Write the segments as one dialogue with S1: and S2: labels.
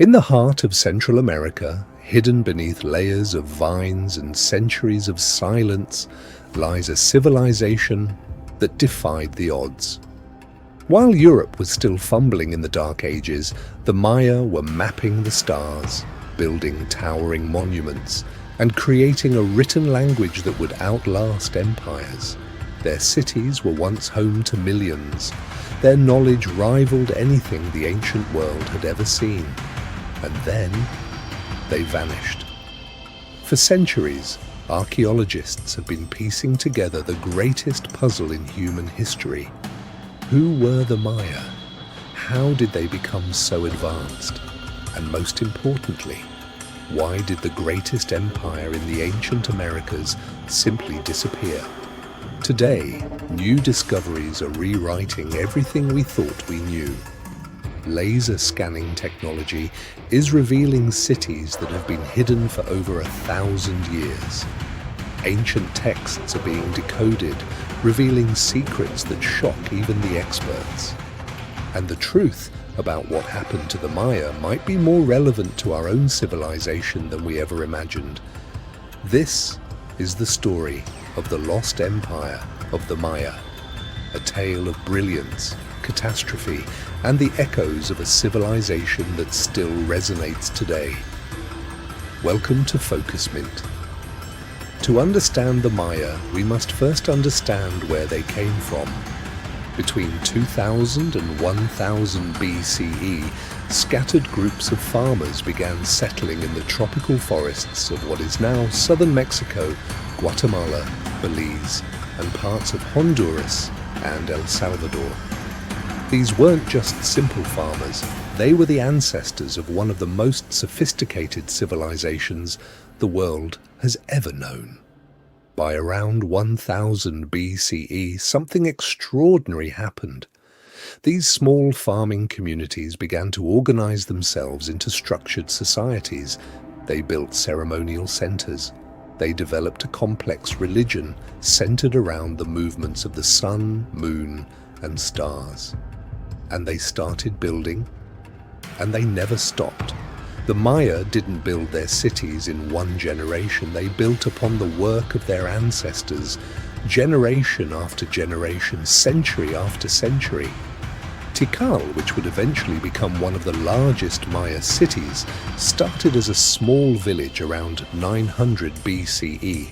S1: In the heart of Central America, hidden beneath layers of vines and centuries of silence, lies a civilization that defied the odds. While Europe was still fumbling in the Dark Ages, the Maya were mapping the stars, building towering monuments, and creating a written language that would outlast empires. Their cities were once home to millions. Their knowledge rivaled anything the ancient world had ever seen. And then they vanished. For centuries, archaeologists have been piecing together the greatest puzzle in human history. Who were the Maya? How did they become so advanced? And most importantly, why did the greatest empire in the ancient Americas simply disappear? Today, new discoveries are rewriting everything we thought we knew. Laser scanning technology is revealing cities that have been hidden for over 1,000 years. Ancient texts are being decoded, revealing secrets that shock even the experts. And the truth about what happened to the Maya might be more relevant to our own civilization than we ever imagined. This is the story of the lost empire of the Maya, a tale of brilliance, catastrophe, and the echoes of a civilization that still resonates today. Welcome to Focusmint. To understand the Maya, we must first understand where they came from. Between 2000 and 1000 BCE, scattered groups of farmers began settling in the tropical forests of what is now southern Mexico, Guatemala, Belize, and parts of Honduras and El Salvador. These weren't just simple farmers, they were the ancestors of one of the most sophisticated civilizations the world has ever known. By around 1000 BCE, something extraordinary happened. These small farming communities began to organize themselves into structured societies. They built ceremonial centers. They developed a complex religion centered around the movements of the sun, moon, and stars. And they started building, and they never stopped. The Maya didn't build their cities in one generation. They built upon the work of their ancestors, generation after generation, century after century. Tikal, which would eventually become one of the largest Maya cities, started as a small village around 900 BCE.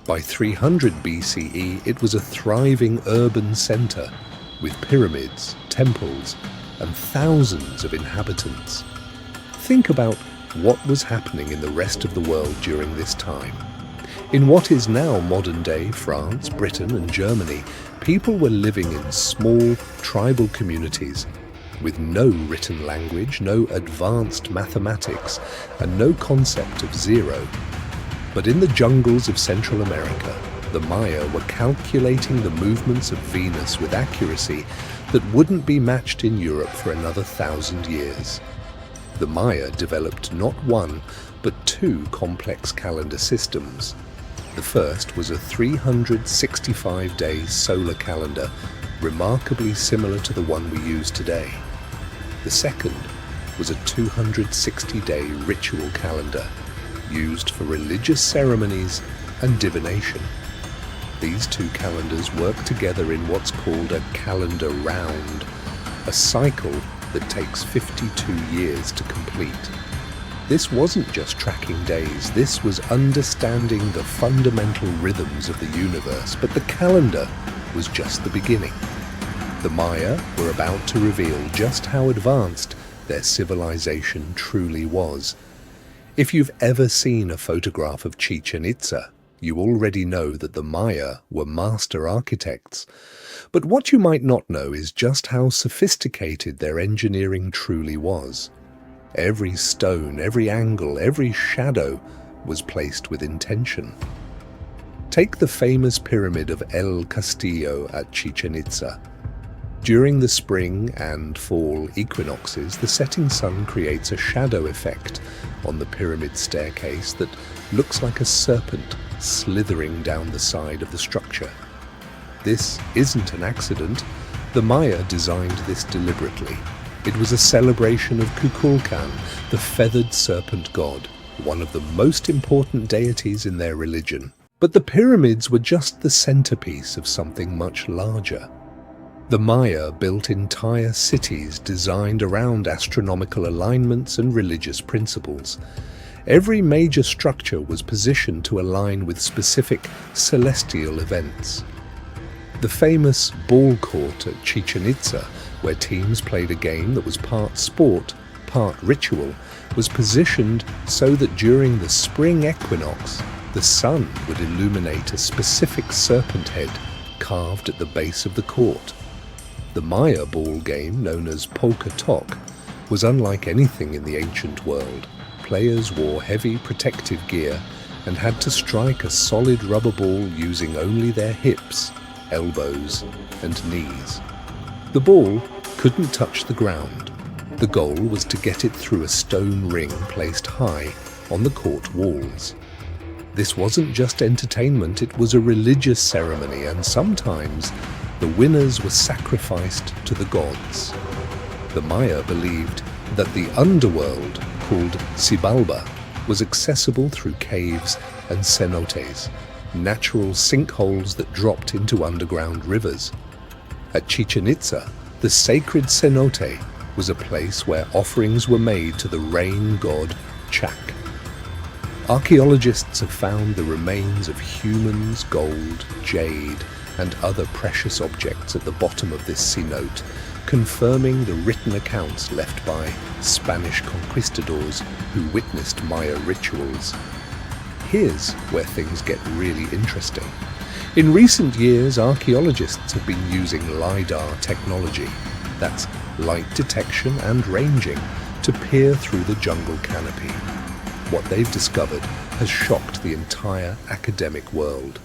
S1: By 300 BCE, it was a thriving urban center with pyramids, temples, and thousands of inhabitants. Think about what was happening in the rest of the world during this time. In what is now modern-day France, Britain, and Germany, people were living in small, tribal communities with no written language, no advanced mathematics, and no concept of zero. But in the jungles of Central America, the Maya were calculating the movements of Venus with accuracy that wouldn't be matched in Europe for another 1,000 years. The Maya developed not one, but two complex calendar systems. The first was a 365-day solar calendar, remarkably similar to the one we use today. The second was a 260-day ritual calendar, used for religious ceremonies and divination. These two calendars work together in what's called a calendar round, a cycle that takes 52 years to complete. This wasn't just tracking days, this was understanding the fundamental rhythms of the universe, but the calendar was just the beginning. The Maya were about to reveal just how advanced their civilization truly was. If you've ever seen a photograph of Chichen Itza, you already know that the Maya were master architects. But what you might not know is just how sophisticated their engineering truly was. Every stone, every angle, every shadow was placed with intention. Take the famous pyramid of El Castillo at Chichen Itza. During the spring and fall equinoxes, the setting sun creates a shadow effect on the pyramid staircase that looks like a serpent slithering down the side of the structure. This isn't an accident. The Maya designed this deliberately. It was a celebration of Kukulkan, the feathered serpent god, one of the most important deities in their religion. But the pyramids were just the centerpiece of something much larger. The Maya built entire cities designed around astronomical alignments and religious principles. Every major structure was positioned to align with specific celestial events. The famous ball court at Chichen Itza, where teams played a game that was part sport, part ritual, was positioned so that during the spring equinox, the sun would illuminate a specific serpent head carved at the base of the court. The Maya ball game, known as polka tok, was unlike anything in the ancient world. Players wore heavy protective gear and had to strike a solid rubber ball using only their hips, elbows, and knees. The ball couldn't touch the ground. The goal was to get it through a stone ring placed high on the court walls. This wasn't just entertainment, it was a religious ceremony, and sometimes the winners were sacrificed to the gods. The Maya believed that the underworld, called Xibalba, was accessible through caves and cenotes, natural sinkholes that dropped into underground rivers. At Chichen Itza, the sacred cenote was a place where offerings were made to the rain god Chak. Archaeologists have found the remains of humans, gold, jade, and other precious objects at the bottom of this cenote, confirming the written accounts left by Spanish conquistadors who witnessed Maya rituals. Here's where things get really interesting. In recent years, archaeologists have been using LIDAR technology, that's light detection and ranging, to peer through the jungle canopy. What they've discovered has shocked the entire academic world.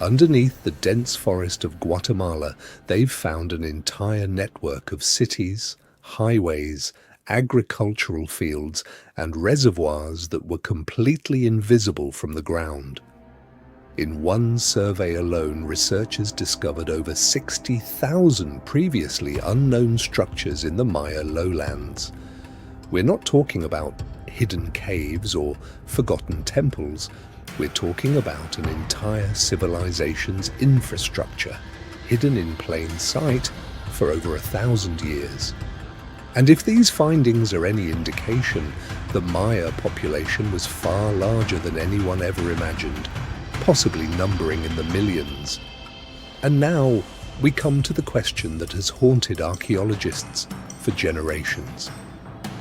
S1: Underneath the dense forest of Guatemala, they've found an entire network of cities, highways, agricultural fields, and reservoirs that were completely invisible from the ground. In one survey alone, researchers discovered over 60,000 previously unknown structures in the Maya lowlands. We're not talking about hidden caves or forgotten temples. We're talking about an entire civilization's infrastructure, hidden in plain sight for over 1,000 years. And if these findings are any indication, the Maya population was far larger than anyone ever imagined, possibly numbering in the millions. And now we come to the question that has haunted archaeologists for generations.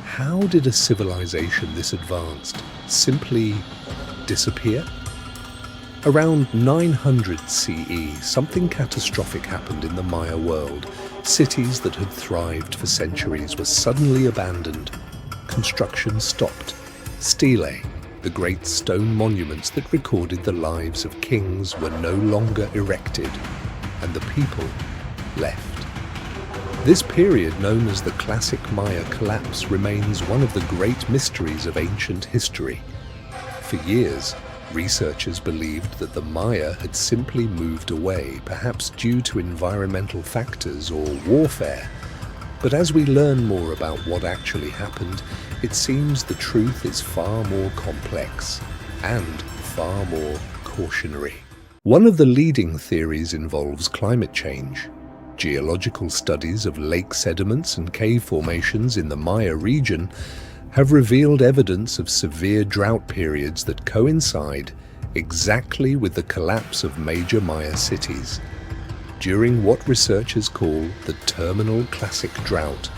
S1: How did a civilization this advanced simply disappear? Around 900 CE, something catastrophic happened in the Maya world. Cities that had thrived for centuries were suddenly abandoned. Construction stopped. Stelae, the great stone monuments that recorded the lives of kings, were no longer erected, and the people left. This period, known as the classic Maya collapse, remains one of the great mysteries of ancient history. For years, researchers believed that the Maya had simply moved away, perhaps due to environmental factors or warfare. But as we learn more about what actually happened, it seems the truth is far more complex and far more cautionary. One of the leading theories involves climate change. Geological studies of lake sediments and cave formations in the Maya region have revealed evidence of severe drought periods that coincide exactly with the collapse of major Maya cities. During what researchers call the terminal classic drought,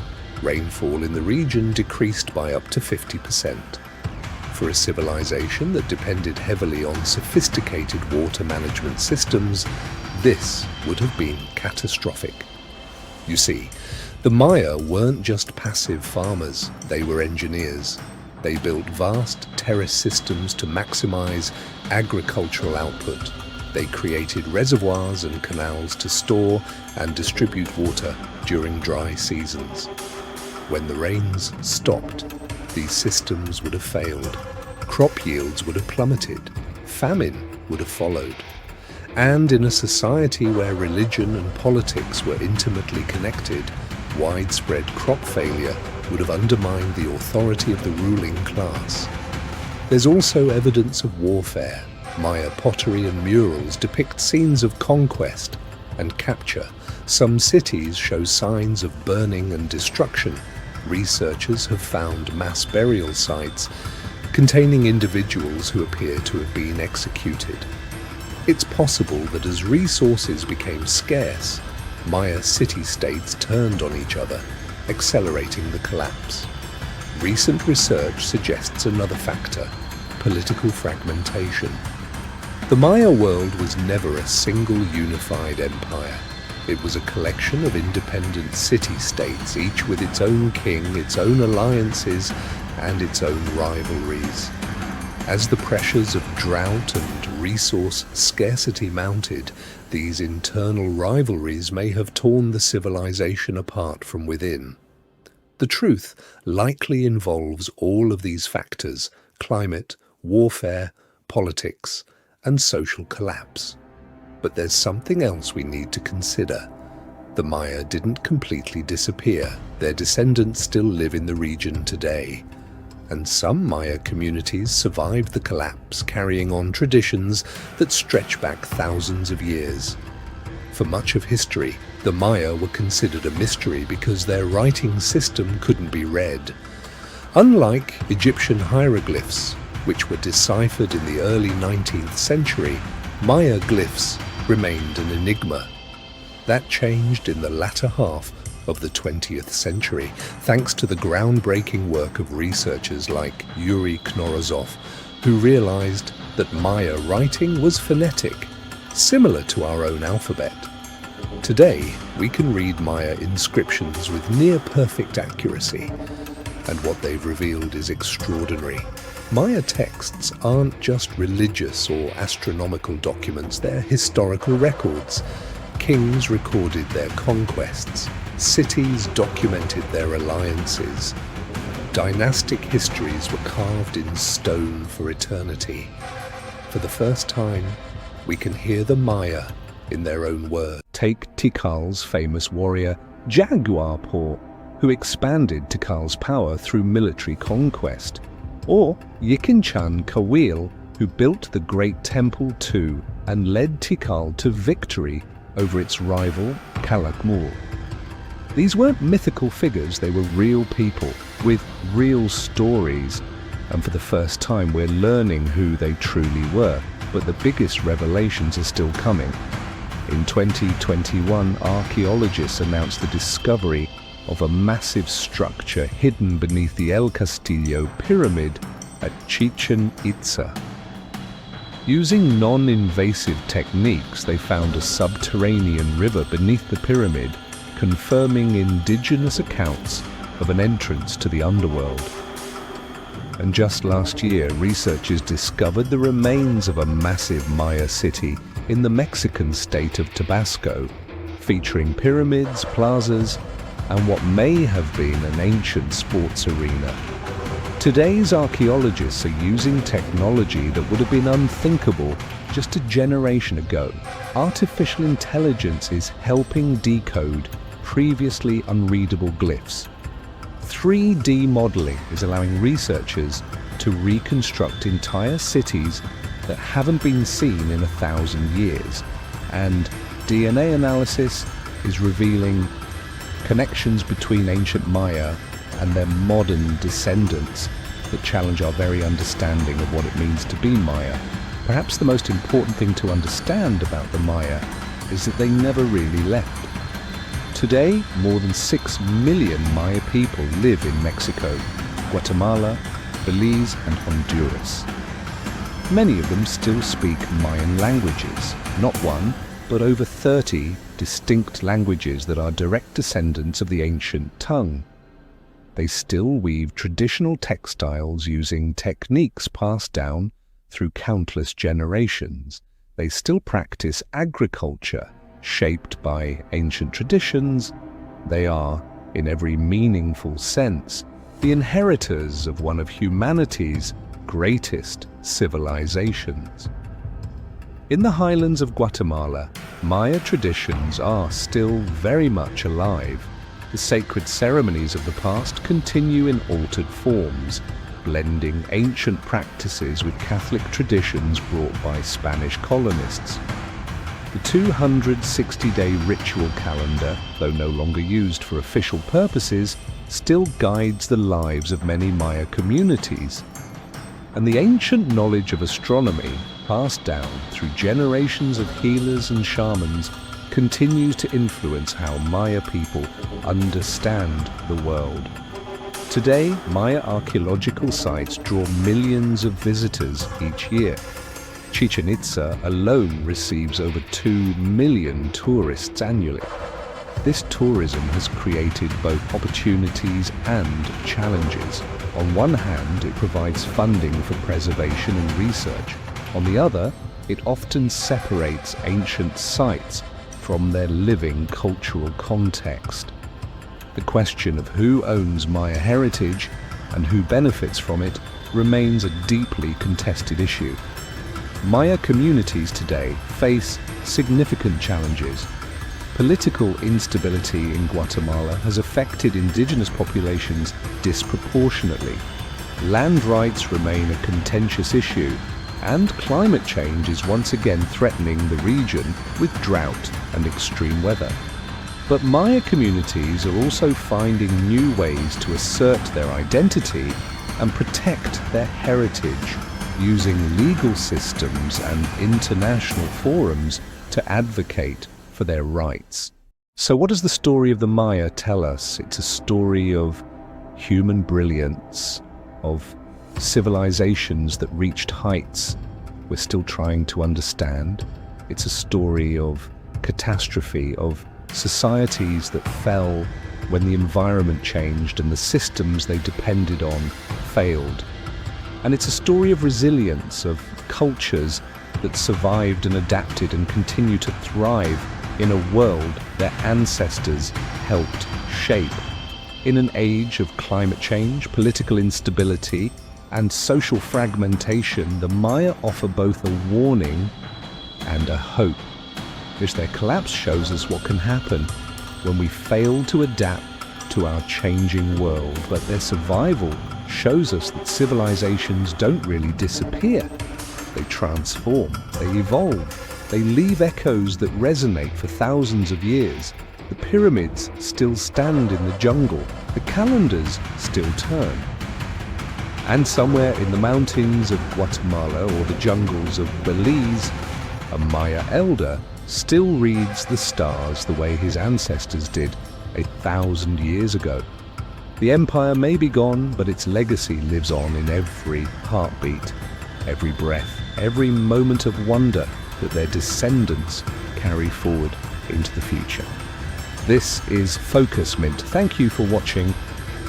S1: rainfall in the region decreased by up to 50%. For a civilization that depended heavily on sophisticated water management systems, this would have been catastrophic. You see, the Maya weren't just passive farmers, they were engineers. They built vast terrace systems to maximize agricultural output. They created reservoirs and canals to store and distribute water during dry seasons. When the rains stopped, these systems would have failed. Crop yields would have plummeted. Famine would have followed. And in a society where religion and politics were intimately connected, widespread crop failure would have undermined the authority of the ruling class. There's also evidence of warfare. Maya pottery and murals depict scenes of conquest and capture. Some cities show signs of burning and destruction. Researchers have found mass burial sites containing individuals who appear to have been executed. It's possible that as resources became scarce, Maya city-states turned on each other, accelerating the collapse. Recent research suggests another factor: political fragmentation. The Maya world was never a single unified empire. It was a collection of independent city-states, each with its own king, its own alliances, and its own rivalries. As the pressures of drought and resource scarcity mounted, these internal rivalries may have torn the civilization apart from within. The truth likely involves all of these factors: climate, warfare, politics, and social collapse. But there's something else we need to consider. The Maya didn't completely disappear. Their descendants still live in the region today. And some Maya communities survived the collapse, carrying on traditions that stretch back thousands of years. For much of history, the Maya were considered a mystery because their writing system couldn't be read. Unlike Egyptian hieroglyphs, which were deciphered in the early 19th century, Maya glyphs remained an enigma. That changed in the latter half of the 20th century, thanks to the groundbreaking work of researchers like Yuri Knorozov, who realized that Maya writing was phonetic, similar to our own alphabet. Today, we can read Maya inscriptions with near-perfect accuracy, and what they've revealed is extraordinary. Maya texts aren't just religious or astronomical documents, they're historical records. Kings recorded their conquests. Cities documented their alliances. Dynastic histories were carved in stone for eternity. For the first time, we can hear the Maya in their own words.
S2: Take Tikal's famous warrior Jaguar Paw, who expanded Tikal's power through military conquest. Or Yikinchan Kawil, who built the Great Temple II and led Tikal to victory over its rival Calakmul. These weren't mythical figures, they were real people with real stories, and for the first time we're learning who they truly were. But the biggest revelations are still coming. In 2021, archaeologists announced the discovery of a massive structure hidden beneath the El Castillo pyramid at Chichen Itza. Using non-invasive techniques, they found a subterranean river beneath the pyramid, confirming indigenous accounts of an entrance to the underworld. And just last year, researchers discovered the remains of a massive Maya city in the Mexican state of Tabasco, featuring pyramids, plazas, and what may have been an ancient sports arena. Today's archaeologists are using technology that would have been unthinkable just a generation ago. Artificial intelligence is helping decode previously unreadable glyphs. 3D modeling is allowing researchers to reconstruct entire cities that haven't been seen in 1,000 years. And DNA analysis is revealing connections between ancient Maya and their modern descendants that challenge our very understanding of what it means to be Maya. Perhaps the most important thing to understand about the Maya is that they never really left. Today, more than 6 million Maya people live in Mexico, Guatemala, Belize, and Honduras. Many of them still speak Mayan languages, not one, but over 30 distinct languages that are direct descendants of the ancient tongue. They still weave traditional textiles using techniques passed down through countless generations. They still practice agriculture, shaped by ancient traditions. They are, in every meaningful sense, the inheritors of one of humanity's greatest civilizations. In the highlands of Guatemala, Maya traditions are still very much alive. The sacred ceremonies of the past continue in altered forms, blending ancient practices with Catholic traditions brought by Spanish colonists. The 260-day ritual calendar, though no longer used for official purposes, still guides the lives of many Maya communities. And the ancient knowledge of astronomy, passed down through generations of healers and shamans, continues to influence how Maya people understand the world. Today, Maya archaeological sites draw millions of visitors each year. Chichen Itza alone receives over 2 million tourists annually. This tourism has created both opportunities and challenges. On one hand, it provides funding for preservation and research. On the other, it often separates ancient sites from their living cultural context. The question of who owns Maya heritage and who benefits from it remains a deeply contested issue. Maya communities today face significant challenges. Political instability in Guatemala has affected indigenous populations disproportionately. Land rights remain a contentious issue, and climate change is once again threatening the region with drought and extreme weather. But Maya communities are also finding new ways to assert their identity and protect their heritage, using legal systems and international forums to advocate for their rights. So what does the story of the Maya tell us? It's a story of human brilliance, of civilizations that reached heights we're still trying to understand. It's a story of catastrophe, of societies that fell when the environment changed and the systems they depended on failed. And it's a story of resilience, of cultures that survived and adapted and continue to thrive in a world their ancestors helped shape. In an age of climate change, political instability, and social fragmentation, the Maya offer both a warning and a hope. Their collapse shows us what can happen when we fail to adapt to our changing world, but their survival shows us that civilizations don't really disappear. They transform, they evolve, they leave echoes that resonate for thousands of years. The pyramids still stand in the jungle, the calendars still turn. And somewhere in the mountains of Guatemala or the jungles of Belize, a Maya elder still reads the stars the way his ancestors did 1,000 years ago. The empire may be gone, but its legacy lives on in every heartbeat, every breath, every moment of wonder that their descendants carry forward into the future. This is Focusmint. Thank you for watching,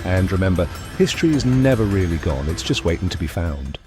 S2: and remember, history is never really gone, it's just waiting to be found.